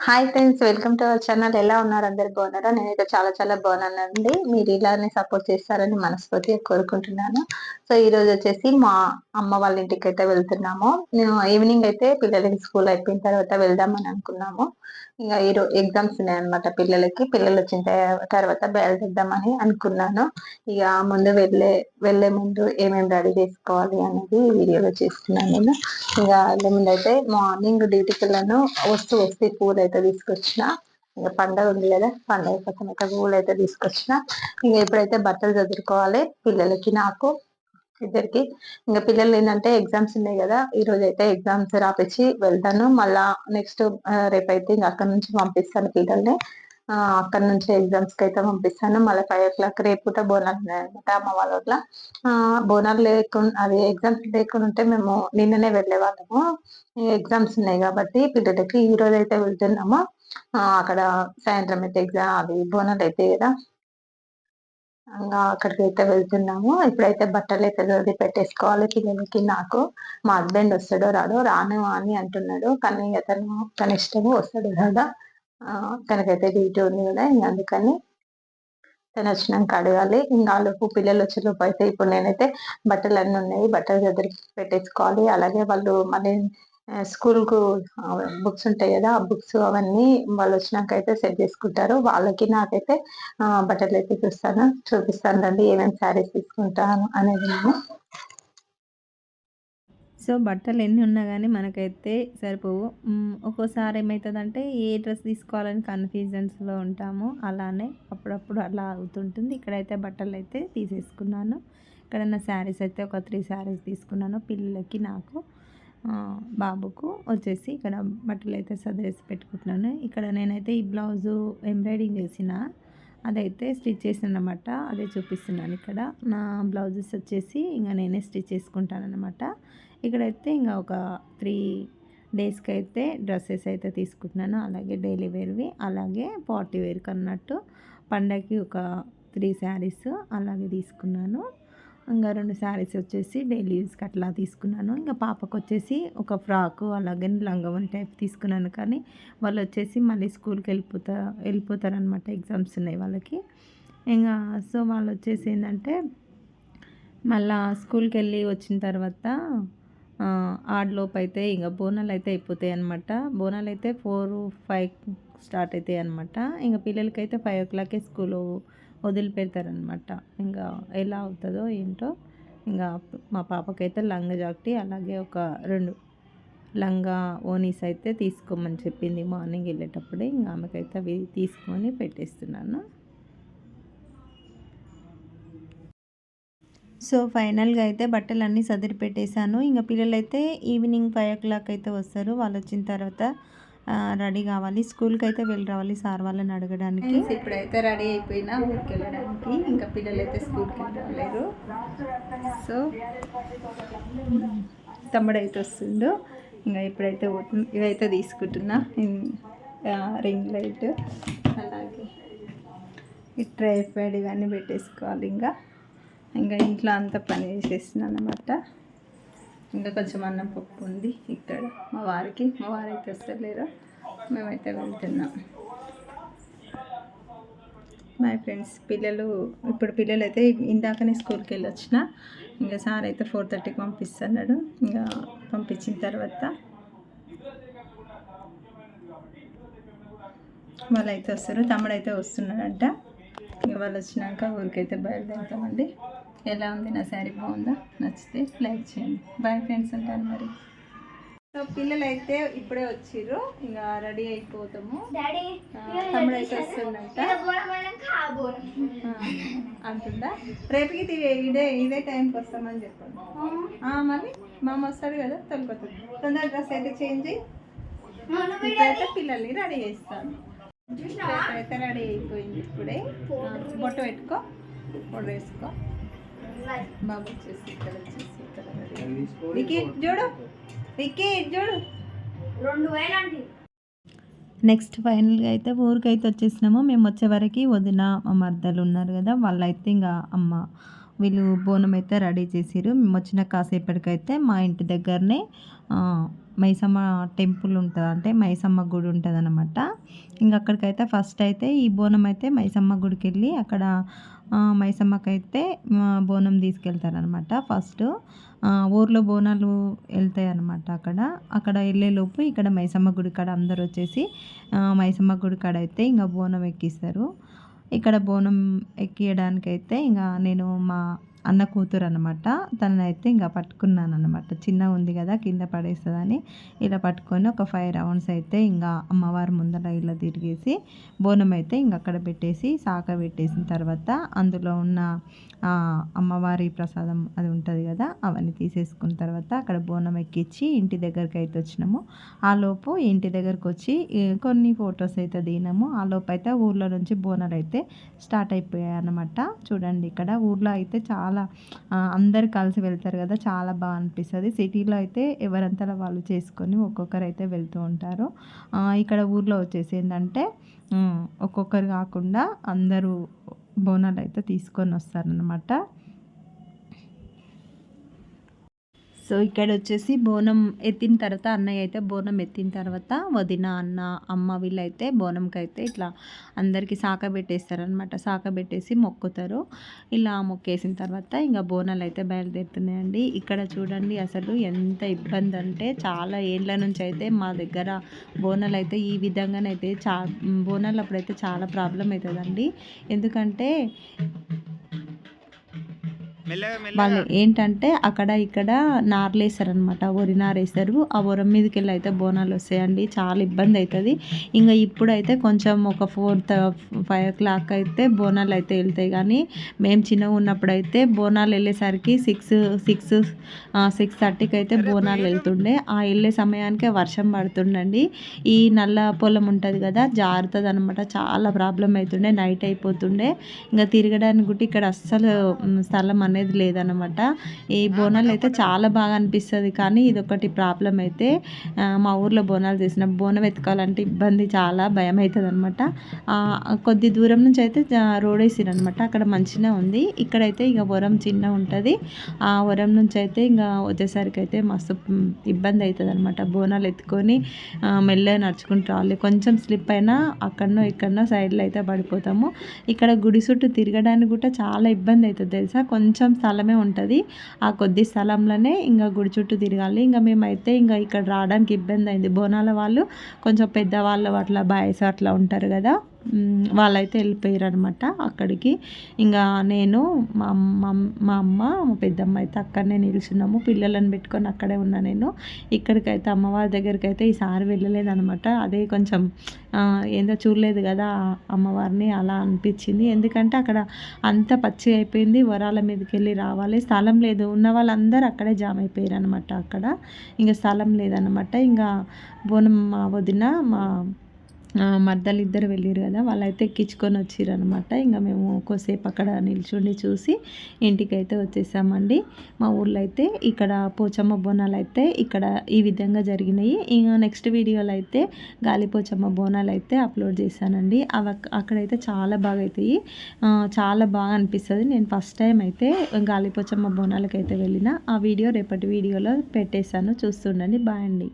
Hi friends, welcome to our channel. ఎలా ఉన్నారు? అందరు బాగున్నారా? నేనైతే చాలా చాలా బాగున్నానండి. మీరు ఇలానే సపోర్ట్ చేస్తారని మనస్ఫూర్తిగా కోరుకుంటున్నాను. సో ఈ రోజు వచ్చేసి మా అమ్మ వాళ్ళ ఇంటికైతే వెళ్తున్నాము. మేము ఈవినింగ్ అయితే పిల్లలకి స్కూల్ అయిపోయిన తర్వాత వెళ్దామని అనుకున్నాము. ఇంక ఎగ్జామ్స్ ఉన్నాయన్నమాట పిల్లలకి. పిల్లలు వచ్చిన తర్వాత బయలుదేరుదామని అనుకున్నాను. ఇక ముందు వెళ్ళే ముందు ఏమేమి రెడీ చేసుకోవాలి అనేది వీడియోలో చేస్తున్నాను నేను. ఇక వెళ్ళే ముందు అయితే మార్నింగ్ డ్యూటీకి వెళ్ళాను. వస్తే పూలు అయితే తీసుకొచ్చిన. ఇక పండగ ఉంది కదా, పండగ కోసం అయితే పూలు అయితే తీసుకొచ్చిన. ఇక ఇప్పుడైతే బట్టలు చదువుకోవాలి పిల్లలకి, నాకు ఇద్దరికి. ఇంకా పిల్లలు ఏంటంటే ఎగ్జామ్స్ ఉన్నాయి కదా, ఈ రోజు అయితే ఎగ్జామ్స్ రాపించి వెళ్తాను. మళ్ళా నెక్స్ట్ రేపైతే ఇంకా అక్కడ నుంచి పంపిస్తాను పిల్లల్ని. అక్కడ నుంచి ఎగ్జామ్స్ కి అయితే పంపిస్తాను. మళ్ళీ 5 o'clock రేపు పూట బోనాలు ఉన్నాయన్నమాట అమ్మ వాళ్ళ ఊర్లో. బోనాలు లేకుండా, అది ఎగ్జామ్స్ లేకుండా ఉంటే మేము నిన్ననే వెళ్ళే వాళ్ళము. ఎగ్జామ్స్ ఉన్నాయి కాబట్టి పిల్లలకి ఈ రోజు అయితే వెళ్తున్నాము. అక్కడ సాయంత్రం అయితే ఎగ్జామ్ అది బోనాలు అయితే కదా, అక్కడికైతే వెళ్తున్నాము. ఇప్పుడైతే బట్టలైతే సర్ది పెట్టేసుకోవాలి పిల్లలకి, నాకు. మా హస్బెండ్ వస్తాడో రాడో, రాను అని అంటున్నాడు. కానీ ఇంక తన ఇష్టము, వస్తాడో రాడో. తనకైతే డ్యూటీ ఉంది కదా, ఇంక అందుకని తను వచ్చినాక అడగాలి. ఇంకా లోపు పిల్లలు వచ్చేలోపు అయితే ఇప్పుడు నేనైతే బట్టలన్నీ ఉన్నాయి, బట్టలు సర్ది పెట్టేసుకోవాలి. అలాగే వాళ్ళు మళ్ళీ స్కూల్ కు బుక్స్ ఉంటాయి కదా, ఆ బుక్స్ అవన్నీ వాళ్ళు వచ్చినాక అయితే సెట్ చేసుకుంటారు. వాళ్ళకి నాకైతే బట్టలు అయితే చూపిస్తాను రండి, ఏమేమి శారీస్ తీసుకుంటాను అనేది నేను. సో బట్టలు ఎన్ని ఉన్నా కానీ మనకైతే సరిపోవు. ఒక్కోసారి ఏమవుతుందంటే ఏ డ్రెస్ తీసుకోవాలని కన్ఫ్యూజన్స్లో ఉంటాము. అలానే అప్పుడప్పుడు అలా అవుతుంటుంది. ఇక్కడైతే బట్టలు అయితే తీసేసుకున్నాను. ఇక్కడ నా శారీస్ అయితే ఒక 3 శారీస్ తీసుకున్నాను. పిల్లలకి, నాకు, బాబుకు వచ్చేసి ఇక్కడ బట్టలు అయితే సదిరేసి పెట్టుకుంటున్నాను. ఇక్కడ నేనైతే ఈ బ్లౌజు ఎంబ్రాయిడింగ్ చేసిన అదైతే స్టిచ్ చేసిన అనమాట. అదే చూపిస్తున్నాను. ఇక్కడ నా బ్లౌజెస్ వచ్చేసి ఇంకా నేనే స్టిచ్ చేసుకుంటాను అనమాట. ఇక్కడైతే ఇంకా ఒక 3 డేస్కి అయితే డ్రెస్సెస్ అయితే తీసుకుంటున్నాను. అలాగే డైలీ వేర్వి, అలాగే పార్టీ వేర్కి అన్నట్టు పండగకి ఒక 3 శారీస్ అలాగే తీసుకున్నాను. ఇంకా 2 శారీస్ వచ్చేసి డైలీ యూస్కి అట్లా తీసుకున్నాను. ఇంకా పాపకు వచ్చేసి ఒక ఫ్రాకు అలాగే లంగావోని టైప్ తీసుకున్నాను. కానీ వాళ్ళు వచ్చేసి మళ్ళీ స్కూల్కి వెళ్ళిపోతారనమాట. ఎగ్జామ్స్ ఉన్నాయి వాళ్ళకి. ఇంకా సో వాళ్ళు వచ్చేసి ఏంటంటే మళ్ళా స్కూల్కి వెళ్ళి వచ్చిన తర్వాత ఆడలోపు అయితే ఇంకా బోనాలు అయితే అయిపోతాయి అనమాట. బోనాలు అయితే 4-5 స్టార్ట్ అవుతాయి అనమాట. ఇంకా పిల్లలకైతే 5 o'clockకే స్కూలు వదిలిపెడతారనమాట. ఇంకా ఎలా అవుతుందో ఏంటో. ఇంకా మా పాపకైతే లంగా జాకెట్ అలాగే ఒక 2 లంగా ఓనీస్ అయితే తీసుకోమని చెప్పింది మార్నింగ్ వెళ్ళేటప్పుడే. ఇంకా ఆమెకైతే అవి తీసుకొని పెట్టేస్తున్నాను. సో ఫైనల్గా అయితే బట్టలన్నీ సదిరి పెట్టేశాను. ఇంకా పిల్లలైతే ఈవినింగ్ 5 o'clock అయితే వస్తారు. వాళ్ళు వచ్చిన తర్వాత రెడీ కావాలి, స్కూల్కి అయితే వెళ్ళి రావాలి సార్ వాళ్ళని అడగడానికి. ఇప్పుడైతే రెడీ అయిపోయినా ఊరికి వెళ్ళడానికి. ఇంకా పిల్లలు అయితే స్కూల్కి వెళ్ళలేరు. సో తమ్ముడైతే వస్తుండు. ఇంకా ఇప్పుడైతే ఇవైతే తీసుకుంటున్నా, రింగ్ లైట్ అలాగే ఈ ట్రైపాడ్ ఇవన్నీ పెట్టేసుకోవాలి. ఇంకా ఇంట్లో అంతా పని చేసేస్తున్నాను అనమాట. ఇంకా కొంచెం అన్నం పప్పు ఉంది ఇక్కడ మా వారికి. మా వారైతే వస్తలేరు, మేమైతే వెళ్తున్నాం. మై ఫ్రెండ్స్, ఇప్పుడు పిల్లలు అయితే ఇందాకనే స్కూల్కి వెళ్ళి వచ్చిన. ఇంకా సార్ అయితే 4:30కి పంపిస్తున్నాడు. ఇంకా పంపించిన తర్వాత వాళ్ళు అయితే వస్తారు. తమ్ముడు అయితే వస్తున్నాడంట. ఇక వాళ్ళు వచ్చినాక ఊరికైతే బయలుదేరుతామండి. ఎలా ఉంది నా శారీ? బాగుందా? నచ్చితే లైక్ చేయండి. బాయ్ ఫ్రెండ్స్, అంటాను మరి. సో పిల్లలు అయితే ఇప్పుడే వచ్చిర్రు. ఇంకా రెడీ అయిపోతాము. తమ్ముడు అయితే వస్తుందంట అంటుందా. రేపుకి ఇదే టైంకి వస్తామని చెప్పండి. మళ్ళీ మామ వస్తాడు కదా, తొలిపోతుంది. తొందర డ్రెస్ అయితే చేంజ్ అయ్యి ఇప్పుడైతే పిల్లల్ని రెడీ చేస్తాను. అయితే రెడీ అయిపోయింది. ఇప్పుడే బొట్టు పెట్టుకో, బొట్టు వేసుకో. బాబు వచ్చేసి ఇక్కడ వికీ చూడు, చూడు 2000 అంటే. నెక్స్ట్ ఫైనల్గా అయితే ఊరికైతే వచ్చేసినాము. మేము వచ్చే వరకు వదిన మా మర్దలు ఉన్నారు కదా, వాళ్ళైతే ఇంకా అమ్మ వీళ్ళు బోనం అయితే రెడీ చేసిరు. మేము వచ్చిన కాసేపటికైతే మా ఇంటి దగ్గరనే మైసమ్మ టెంపుల్ ఉంటది. అంటే మైసమ్మ గుడి ఉంటదనమాట. ఇంక అక్కడికైతే ఫస్ట్ అయితే ఈ బోనం అయితే మైసమ్మ గుడికెళ్ళి అక్కడ మైసమ్మకైతే బోనం తీసుకెళ్తారనమాట ఫస్టు. ఊర్లో బోనాలు ఎళ్తాయనమాట అక్కడ. అక్కడ ఎళ్ళేలోపు ఇక్కడ మైసమ్మ గుడి కాడ అందరొచ్చేసి మైసమ్మ గుడి కాడైతే ఇంక బోనం ఎక్కిస్తారు. ఇక్కడ బోనం ఎక్కియడానికైతే ఇంగ నేను మా అన్న కూతురనమాట. తననైతే ఇంగ పట్టుకున్నాననమాట. చిన్నగుంది గదా! కింద పడేస్తదని ఇలా పట్టుకొని ఒక 5 రౌండ్స్ అయితే ఇంగ అమ్మవారి ముందర ఇలా తిరిగేసి బోనం అయితే ఇంగ అక్కడ పెట్టేసి సాకబెట్టేసిన తర్వాత అందులో ఉన్న అమ్మవారి ప్రసాదం అది ఉంటది గదా! అవన్నీ తీసేసుకున్న తర్వాత అక్కడ బోనం ఎక్కిచ్చి ఇంటి దగ్గరకైతే వచ్చినాము. ఆలోపు ఇంటి దగ్గరకొచ్చి కొన్ని ఫొటోస్ అయితే దిగినాము. ఆలోపైతే ఊర్లో నుంచి బోనాలైతే స్టార్ట్ అయిపోయాయన్నమాట. చూడండి ఇక్కడ ఊర్లో అయితే చాలా అందరు కలిసి వెళ్తారు గదా! చాలా బాగా అనిపిస్తది. సిటీలో అయితే ఎవరంతలా వాళ్ళు చేసుకొని ఒక్కొక్కరైతే వెళ్తూ ఉంటారు. ఇక్కడ ఊర్లో వచ్చేసి ఏందంటే ఒక్కొక్కరు కాకుండా అందరూ బోనాలైతే తీసుకొని వస్తారనమాట. సో ఇక్కడొచ్చేసి బోనం ఎత్తిన తర్వాత అన్నయ్య అయితే బోనం ఎత్తిన తర్వాత వదిన, అన్న, అమ్మ వీళ్ళైతే బోనంకైతే ఇట్లా అందరికీ సాకబెట్టేస్తారనమాట. సాకబెట్టేసి మొక్కుతారు. ఇలా మొక్కేసిన తర్వాత ఇంక బోనాలైతే బయలుదేరుతున్నాయండి. ఇక్కడ చూడండి అసలు ఎంత ఇబ్బంది అంటే చాలా ఏండ్ల నుంచి అయితే మా దగ్గర బోనాలైతే ఈ విధంగానైతే బోనాలు అప్పుడైతే చాలా ప్రాబ్లం అవుతుందండి. ఎందుకంటే వాళ్ళు ఏంటంటే అక్కడ ఇక్కడ నార్లేస్తారనమాట. వరి నారేస్తారు. ఆ వరం మీదకెళ్ళి అయితే బోనాలు వస్తాయండి. చాలా ఇబ్బంది అవుతుంది. ఇంకా ఇప్పుడైతే కొంచెం ఒక 4-5 o'clock అయితే బోనాలు అయితే వెళ్తాయి. కానీ మేము చిన్నగా ఉన్నప్పుడు అయితే బోనాలు వెళ్ళేసరికి 6:30కి అయితే బోనాలు వెళ్తుండే. ఆ వెళ్ళే సమయానికే వర్షం పడుతుండండి. ఈ నల్ల పొలం ఉంటుంది కదా, జారుతుంది అనమాట. చాలా ప్రాబ్లం అవుతుండే. నైట్ అయిపోతుండే. ఇంకా తిరగడానికి కూడా ఇక్కడ అస్సలు స్థలం అనేది లేదనమాట. ఈ బోనాలు అయితే చాలా బాగా అనిపిస్తుంది. కానీ ఇదొకటి ప్రాబ్లం అయితే మా ఊర్లో బోనాలు చేసిన బోనం ఎత్తుకోవాలంటే ఇబ్బంది, చాలా భయం అవుతుంది అనమాట. కొద్ది దూరం నుంచి అయితే రోడ్ వేసిరు అనమాట. అక్కడ మంచిగా ఉంది. ఇక్కడైతే ఇక వరం చిన్న ఉంటుంది. ఆ వరం నుంచి అయితే ఇంకా వచ్చేసరికి అయితే మస్తు ఇబ్బంది అవుతుంది అనమాట. బోనాలు ఎత్తుకొని మెల్లగా నడుచుకుంటూ రావాలి. కొంచెం స్లిప్ అయినా అక్కడనో ఇక్కడనో సైడ్లో అయితే పడిపోతాము. ఇక్కడ గుడి చుట్టూ తిరగడానికి కూడా చాలా ఇబ్బంది అవుతుంది తెలుసా. కొంచెం స్థలమే ఉంటుంది. ఆ కొద్ది స్థలంలోనే ఇంకా గుడి చుట్టూ తిరగాలి. ఇంకా మేమైతే ఇంకా ఇక్కడ రావడానికి ఇబ్బంది అయింది. బోనాల వాళ్ళు కొంచెం పెద్దవాళ్ళు అట్లా బాయ్స్ అట్లా ఉంటారు కదా, వాళ్ళైతే వెళ్ళిపోయారు అనమాట అక్కడికి. ఇంకా నేను మా అమ్మ మా పెద్దమ్మ అయితే అక్కడనే నిల్చున్నాము. పిల్లలను పెట్టుకొని అక్కడే ఉన్నా నేను. ఇక్కడికైతే అమ్మవారి దగ్గరికి అయితే ఈసారి వెళ్ళలేదనమాట. అదే కొంచెం ఏందో చూడలేదు కదా అమ్మవారిని, అలా అనిపించింది. ఎందుకంటే అక్కడ అంత పచ్చి అయిపోయింది. వరాల మీదకి వెళ్ళి రావాలి, స్థలం లేదు. ఉన్న వాళ్ళందరూ అక్కడే జామ్ అయిపోయారు అనమాట. అక్కడ ఇంకా స్థలం లేదనమాట. ఇంకా బోనం మా వదిన మా మరదలు ఇద్దరు వెళ్ళారు కదా, వాళ్ళైతే ఎక్కించుకొని వచ్చిర్రు అనమాట. ఇంకా మేము కొద్దిసేపు అక్కడ నిల్చుండి చూసి ఇంటికైతే వచ్చేసామండి. మా ఊర్లో అయితే ఇక్కడ పోచమ్మ బోనాలు అయితే ఇక్కడ ఈ విధంగా జరిగినాయి. ఇంకా నెక్స్ట్ వీడియోలో అయితే గాలిపోచమ్మ బోనాలు అయితే అప్లోడ్ చేశానండి. అక్కడైతే చాలా బాగా అవుతాయి. చాలా బాగా అనిపిస్తుంది. నేను ఫస్ట్ టైం అయితే గాలిపోచమ్మ బోనాలకైతే వెళ్ళిన. ఆ వీడియో రేపటి వీడియోలో పెట్టేశాను, చూస్తుండండి. బాయ్ అండి.